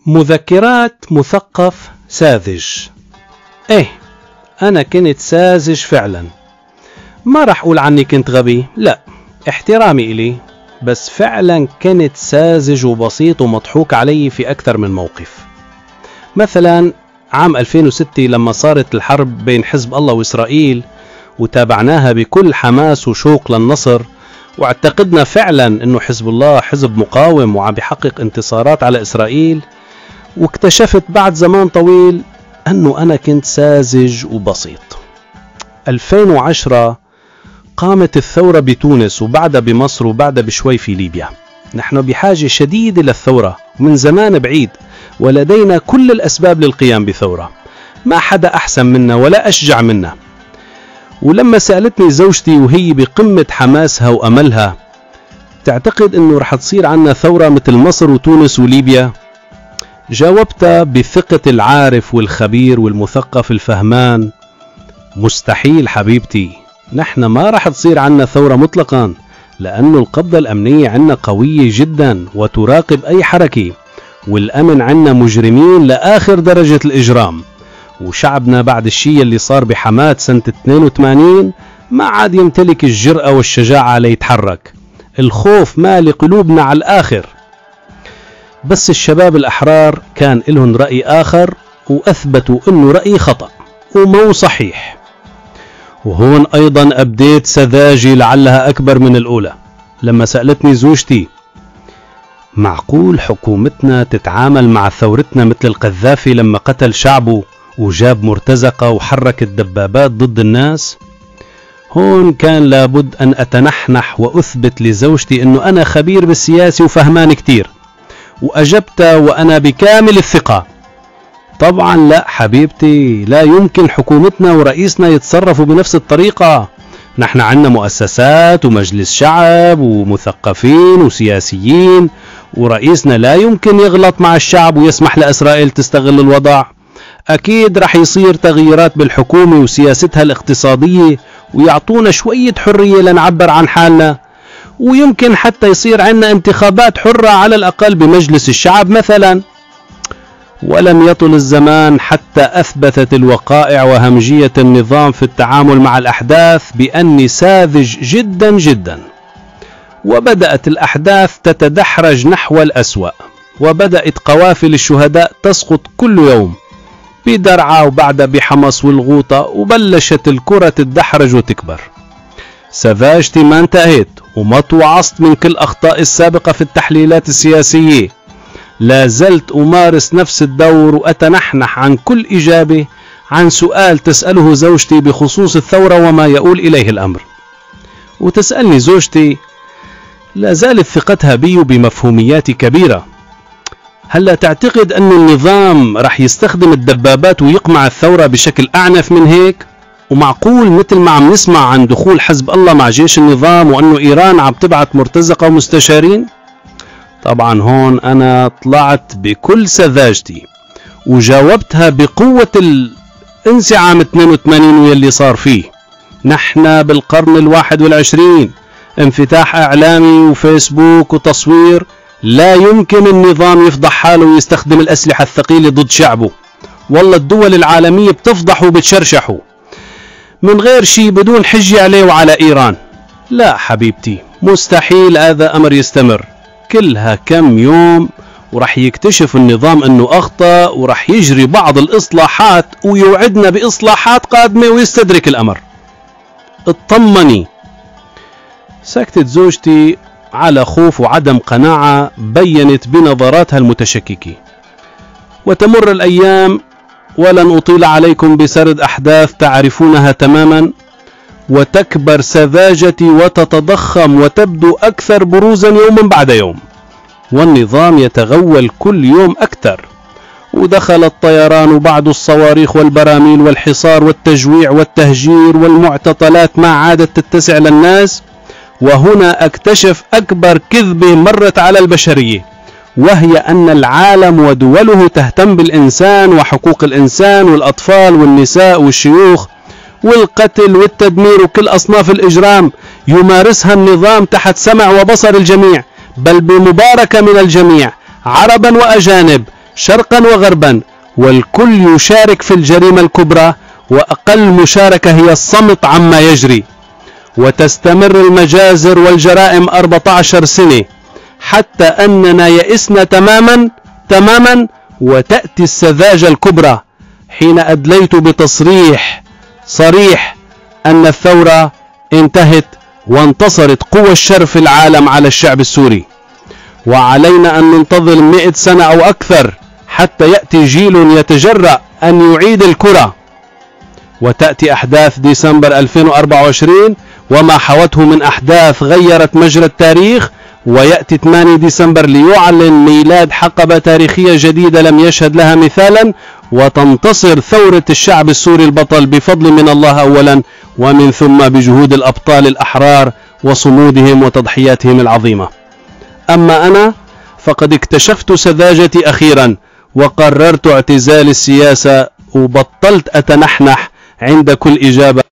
مذكرات مثقف ساذج. ايه، انا كنت ساذج فعلا. ما رح اقول عني كنت غبي، لا، احترامي الي، بس فعلا كنت ساذج وبسيط ومضحوك علي في اكثر من موقف. مثلا عام 2006 لما صارت الحرب بين حزب الله واسرائيل وتابعناها بكل حماس وشوق للنصر، واعتقدنا فعلا انه حزب الله حزب مقاوم وعم بيحقق انتصارات على اسرائيل، واكتشفت بعد زمان طويل انه انا كنت ساذج وبسيط. 2010 قامت الثورة بتونس وبعدها بمصر وبعدها بشوي في ليبيا. نحن بحاجة شديدة للثورة ومن زمان بعيد، ولدينا كل الأسباب للقيام بثورة. ما حدا أحسن منا ولا أشجع منا. ولما سألتني زوجتي وهي بقمة حماسها وأملها، تعتقد أنه رح تصير عنا ثورة مثل مصر وتونس وليبيا؟ جاوبتها بثقة العارف والخبير والمثقف الفهمان: مستحيل حبيبتي، نحن ما رح تصير عنا ثورة مطلقا، لأنه القبضة الأمنية عنا قوية جدا وتراقب أي حركة، والأمن عنا مجرمين لآخر درجة الإجرام، وشعبنا بعد الشيء اللي صار بحماة سنة 82 ما عاد يمتلك الجرأة والشجاعة ليتحرك. الخوف مالي قلوبنا على الآخر. بس الشباب الأحرار كان لهم رأي آخر، وأثبتوا أنه رأي خطأ ومو صحيح. وهون أيضا أبديت سذاجي لعلها أكبر من الأولى لما سألتني زوجتي: معقول حكومتنا تتعامل مع ثورتنا مثل القذافي لما قتل شعبه وجاب مرتزقة وحرك الدبابات ضد الناس؟ هون كان لابد أن أتنحنح وأثبت لزوجتي أنه أنا خبير بالسياسة وفهمان كتير، وأجبت وأنا بكامل الثقة: طبعا لا حبيبتي، لا يمكن حكومتنا ورئيسنا يتصرفوا بنفس الطريقة. نحن عندنا مؤسسات ومجلس شعب ومثقفين وسياسيين، ورئيسنا لا يمكن يغلط مع الشعب ويسمح لإسرائيل تستغل الوضع. أكيد رح يصير تغييرات بالحكومة وسياستها الاقتصادية ويعطونا شوية حرية لنعبر عن حالنا، ويمكن حتى يصير عندنا انتخابات حرة على الأقل بمجلس الشعب مثلا. ولم يطل الزمان حتى أثبتت الوقائع وهمجية النظام في التعامل مع الأحداث بأني ساذج جدا جدا. وبدأت الأحداث تتدحرج نحو الأسوأ، وبدأت قوافل الشهداء تسقط كل يوم بدرعا وبعد بحمص والغوطة، وبلشت الكرة تتدحرج وتكبر. سذاجتي ما انتهت وما توعظت من كل أخطاء السابقة في التحليلات السياسية. لا زلت أمارس نفس الدور وأتنحنح عن كل إجابة عن سؤال تسأله زوجتي بخصوص الثورة وما يؤول إليه الأمر. وتسألني زوجتي: لا زالت ثقتها بي بمفهومياتي كبيرة، هل تعتقد أن النظام رح يستخدم الدبابات ويقمع الثورة بشكل أعنف من هيك؟ ومعقول مثل ما عم نسمع عن دخول حزب الله مع جيش النظام وأنه إيران عم تبعت مرتزقة ومستشارين؟ طبعا هون أنا طلعت بكل سذاجتي وجاوبتها بقوة الانسعام 82 واللي صار فيه. نحن بالقرن 21، انفتاح إعلامي وفيسبوك وتصوير، لا يمكن النظام يفضح حاله ويستخدم الأسلحة الثقيلة ضد شعبه. والله الدول العالمية بتفضحه وبتشرشحه من غير شيء بدون حجة عليه وعلى إيران. لا حبيبتي، مستحيل هذا أمر يستمر. كلها كم يوم ورح يكتشف النظام أنه أخطأ، ورح يجري بعض الإصلاحات ويوعدنا بإصلاحات قادمة ويستدرك الأمر. اطمني. سكتت زوجتي على خوف وعدم قناعة بينت بنظراتها المتشككة. وتمر الأيام ولن أطيل عليكم بسرد أحداث تعرفونها تماما، وتكبر سذاجتي وتتضخم وتبدو أكثر بروزا يوما بعد يوم، والنظام يتغول كل يوم أكثر. ودخل الطيران وبعد الصواريخ والبراميل والحصار والتجويع والتهجير والمعتقلات ما عادت تتسع للناس. وهنا أكتشف أكبر كذبة مرت على البشرية، وهي أن العالم ودوله تهتم بالإنسان وحقوق الإنسان والأطفال والنساء والشيوخ، والقتل والتدمير وكل أصناف الإجرام يمارسها النظام تحت سمع وبصر الجميع، بل بمباركة من الجميع، عربا وأجانب، شرقا وغربا، والكل يشارك في الجريمة الكبرى، وأقل مشاركة هي الصمت عما يجري. وتستمر المجازر والجرائم 14 سنة حتى أننا يئسنا تماما، وتأتي السذاجة الكبرى حين أدليت بتصريح صريح أن الثورة انتهت وانتصرت قوى الشر في العالم على الشعب السوري، وعلينا أن ننتظر 100 سنة أو أكثر حتى يأتي جيل يتجرأ أن يعيد الكرة. وتأتي أحداث ديسمبر 2024 وما حوته من أحداث غيرت مجرى التاريخ، ويأتي 8 ديسمبر ليعلن ميلاد حقبة تاريخية جديدة لم يشهد لها مثالا، وتنتصر ثورة الشعب السوري البطل بفضل من الله أولا، ومن ثم بجهود الأبطال الأحرار وصمودهم وتضحياتهم العظيمة. أما أنا فقد اكتشفت سذاجتي أخيرا، وقررت اعتزال السياسة، وبطلت أتنحنح عند كل إجابة